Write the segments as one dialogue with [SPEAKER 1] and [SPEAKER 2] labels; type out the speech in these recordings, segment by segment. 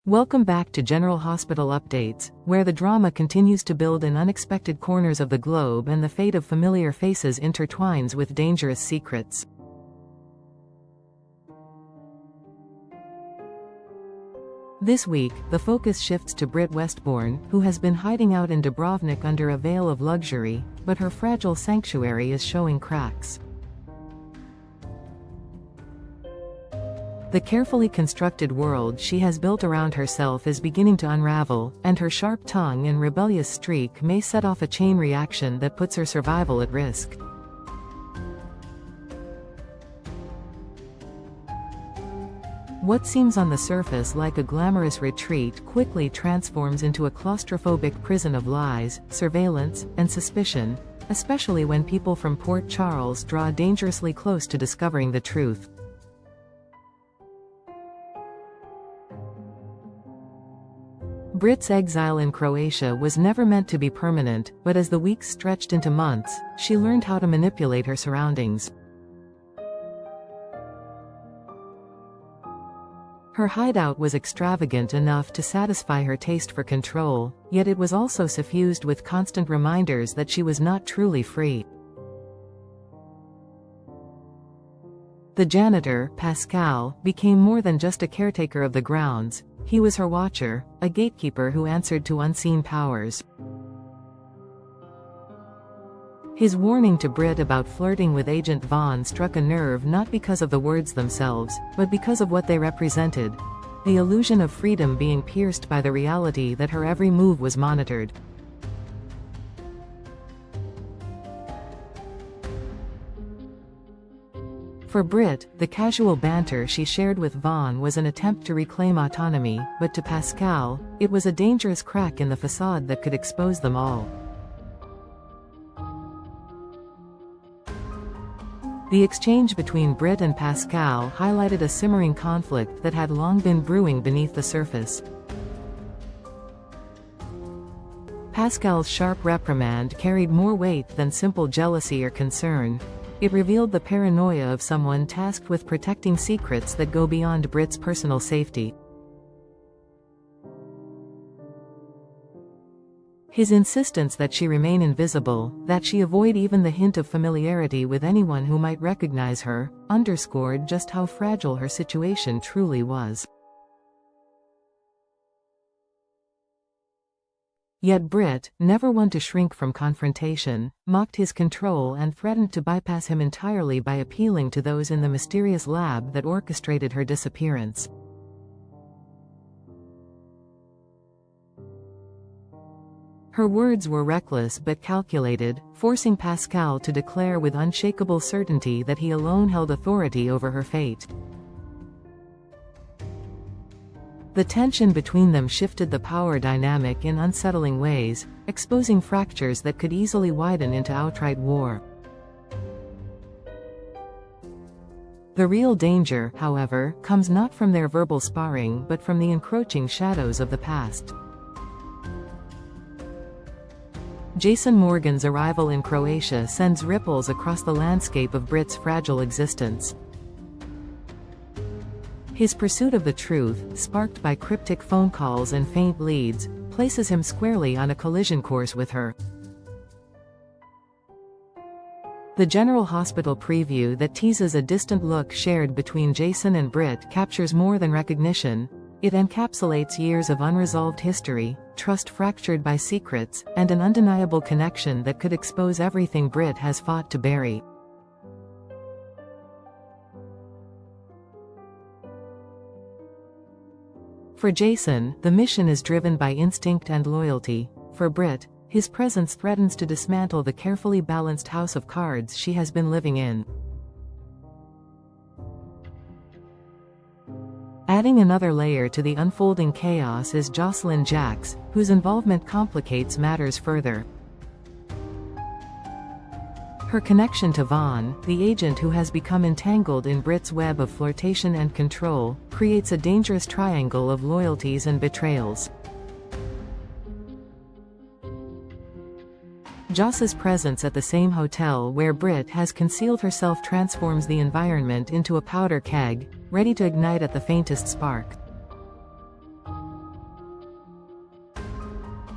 [SPEAKER 1] Welcome back to General Hospital Updates, where the drama continues to build in unexpected corners of the globe and the fate of familiar faces intertwines with dangerous secrets. This week, the focus shifts to Britt Westbourne, who has been hiding out in Dubrovnik under a veil of luxury, but her fragile sanctuary is showing cracks. The carefully constructed world she has built around herself is beginning to unravel, and her sharp tongue and rebellious streak may set off a chain reaction that puts her survival at risk. What seems on the surface like a glamorous retreat quickly transforms into a claustrophobic prison of lies, surveillance, and suspicion, especially when people from Port Charles draw dangerously close to discovering the truth. Britt's exile in Croatia was never meant to be permanent, but as the weeks stretched into months, she learned how to manipulate her surroundings. Her hideout was extravagant enough to satisfy her taste for control, yet it was also suffused with constant reminders that she was not truly free. The janitor, Pascal, became more than just a caretaker of the grounds. He was her watcher, a gatekeeper who answered to unseen powers. His warning to Britt about flirting with Agent Vaughn struck a nerve not because of the words themselves, but because of what they represented: the illusion of freedom being pierced by the reality that her every move was monitored. For Britt, the casual banter she shared with Vaughn was an attempt to reclaim autonomy, but to Pascal, it was a dangerous crack in the facade that could expose them all. The exchange between Britt and Pascal highlighted a simmering conflict that had long been brewing beneath the surface. Pascal's sharp reprimand carried more weight than simple jealousy or concern. It revealed the paranoia of someone tasked with protecting secrets that go beyond Britt's personal safety. His insistence that she remain invisible, that she avoid even the hint of familiarity with anyone who might recognize her, underscored just how fragile her situation truly was. Yet Britt, never one to shrink from confrontation, mocked his control and threatened to bypass him entirely by appealing to those in the mysterious lab that orchestrated her disappearance. Her words were reckless but calculated, forcing Pascal to declare with unshakable certainty that he alone held authority over her fate. The tension between them shifted the power dynamic in unsettling ways, exposing fractures that could easily widen into outright war. The real danger, however, comes not from their verbal sparring but from the encroaching shadows of the past. Jason Morgan's arrival in Croatia sends ripples across the landscape of Britt's fragile existence. His pursuit of the truth, sparked by cryptic phone calls and faint leads, places him squarely on a collision course with her. The General Hospital preview that teases a distant look shared between Jason and Britt captures more than recognition. It encapsulates years of unresolved history, trust fractured by secrets, and an undeniable connection that could expose everything Britt has fought to bury. For Jason, the mission is driven by instinct and loyalty. For Britt, his presence threatens to dismantle the carefully balanced house of cards she has been living in. Adding another layer to the unfolding chaos is Jocelyn Jacks, whose involvement complicates matters further. Her connection to Vaughn, the agent who has become entangled in Britt's web of flirtation and control, creates a dangerous triangle of loyalties and betrayals. Joss's presence at the same hotel where Britt has concealed herself transforms the environment into a powder keg, ready to ignite at the faintest spark.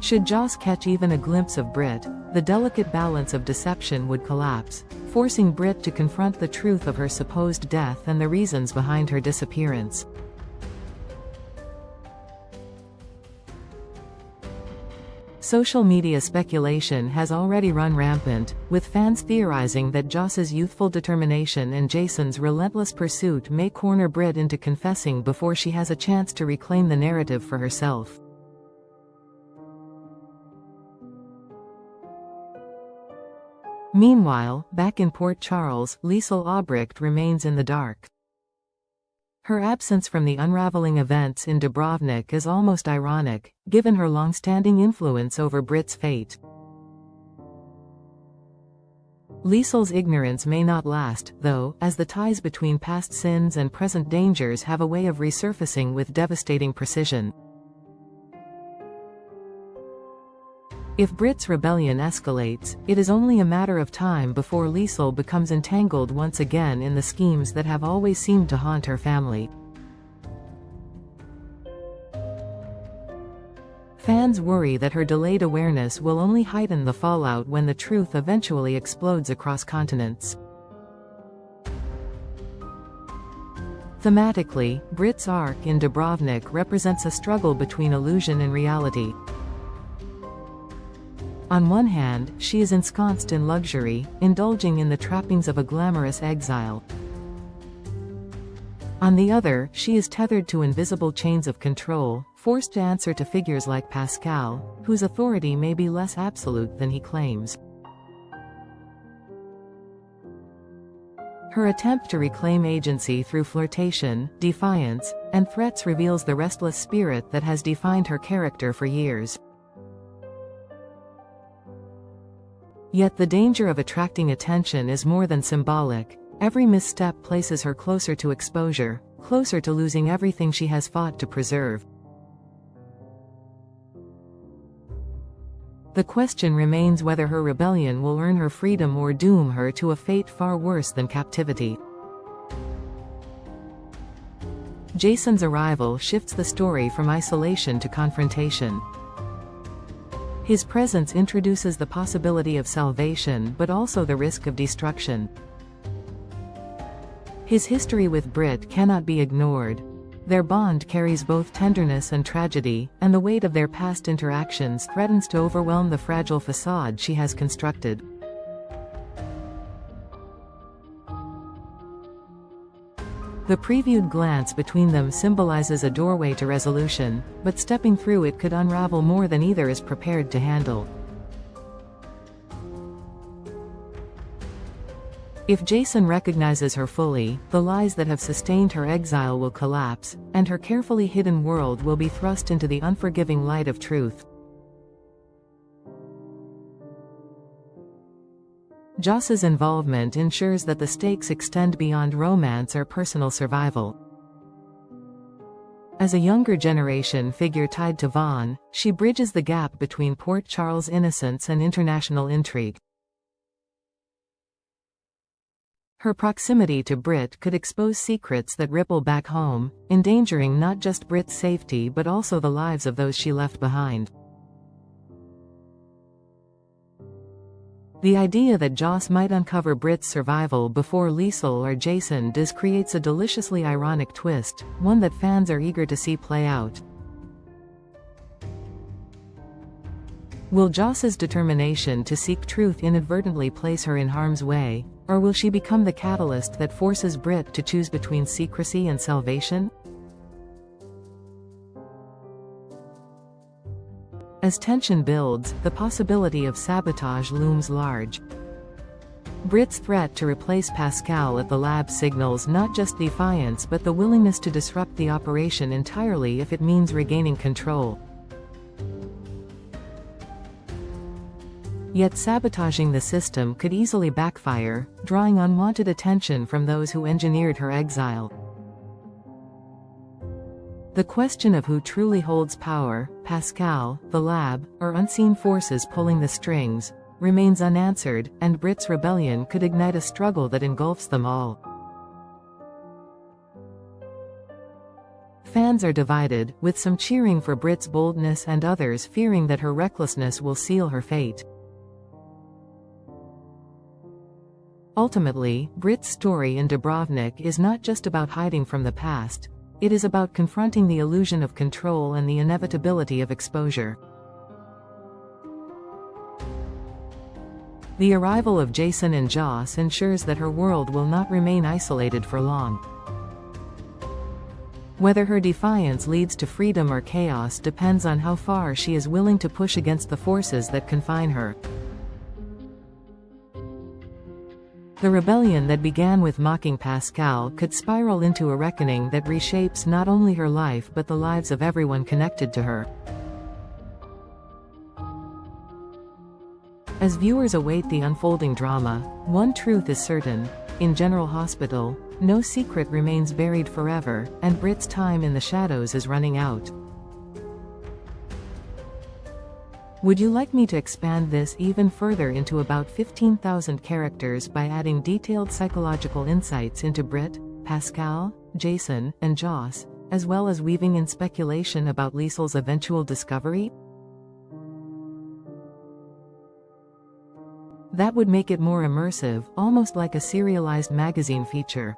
[SPEAKER 1] Should Joss catch even a glimpse of Britt, the delicate balance of deception would collapse, forcing Britt to confront the truth of her supposed death and the reasons behind her disappearance. Social media speculation has already run rampant, with fans theorizing that Joss's youthful determination and Jason's relentless pursuit may corner Britt into confessing before she has a chance to reclaim the narrative for herself. Meanwhile, back in Port Charles, Liesl Albrecht remains in the dark. Her absence from the unraveling events in Dubrovnik is almost ironic, given her long-standing influence over Britt's fate. Liesl's ignorance may not last, though, as the ties between past sins and present dangers have a way of resurfacing with devastating precision. If Britt's rebellion escalates, it is only a matter of time before Liesl becomes entangled once again in the schemes that have always seemed to haunt her family. Fans worry that her delayed awareness will only heighten the fallout when the truth eventually explodes across continents. Thematically, Britt's arc in Dubrovnik represents a struggle between illusion and reality. On one hand, she is ensconced in luxury, indulging in the trappings of a glamorous exile. On the other, she is tethered to invisible chains of control, forced to answer to figures like Pascal, whose authority may be less absolute than he claims. Her attempt to reclaim agency through flirtation, defiance, and threats reveals the restless spirit that has defined her character for years. Yet the danger of attracting attention is more than symbolic. Every misstep places her closer to exposure, closer to losing everything she has fought to preserve. The question remains whether her rebellion will earn her freedom or doom her to a fate far worse than captivity. Jason's arrival shifts the story from isolation to confrontation. His presence introduces the possibility of salvation but also the risk of destruction. His history with Britt cannot be ignored. Their bond carries both tenderness and tragedy, and the weight of their past interactions threatens to overwhelm the fragile facade she has constructed. The previewed glance between them symbolizes a doorway to resolution, but stepping through it could unravel more than either is prepared to handle. If Jason recognizes her fully, the lies that have sustained her exile will collapse, and her carefully hidden world will be thrust into the unforgiving light of truth. Joss's involvement ensures that the stakes extend beyond romance or personal survival. As a younger generation figure tied to Vaughn, she bridges the gap between Port Charles' innocence and international intrigue. Her proximity to Britt could expose secrets that ripple back home, endangering not just Britt's safety but also the lives of those she left behind. The idea that Joss might uncover Britt's survival before Liesl or Jason does creates a deliciously ironic twist, one that fans are eager to see play out. Will Joss's determination to seek truth inadvertently place her in harm's way, or will she become the catalyst that forces Britt to choose between secrecy and salvation? As tension builds, the possibility of sabotage looms large. Britt's threat to replace Pascal at the lab signals not just defiance but the willingness to disrupt the operation entirely if it means regaining control. Yet sabotaging the system could easily backfire, drawing unwanted attention from those who engineered her exile. The question of who truly holds power, Pascal, the lab, or unseen forces pulling the strings, remains unanswered, and Britt's rebellion could ignite a struggle that engulfs them all. Fans are divided, with some cheering for Britt's boldness and others fearing that her recklessness will seal her fate. Ultimately, Britt's story in Dubrovnik is not just about hiding from the past, it is about confronting the illusion of control and the inevitability of exposure. The arrival of Jason and Joss ensures that her world will not remain isolated for long. Whether her defiance leads to freedom or chaos depends on how far she is willing to push against the forces that confine her. The rebellion that began with mocking Pascal could spiral into a reckoning that reshapes not only her life but the lives of everyone connected to her. As viewers await the unfolding drama, one truth is certain: in General Hospital, no secret remains buried forever, and Britt's time in the shadows is running out. Would you like me to expand this even further into about 15,000 characters by adding detailed psychological insights into Britt, Pascal, Jason, and Joss, as well as weaving in speculation about Liesel's eventual discovery? That would make it more immersive, almost like a serialized magazine feature.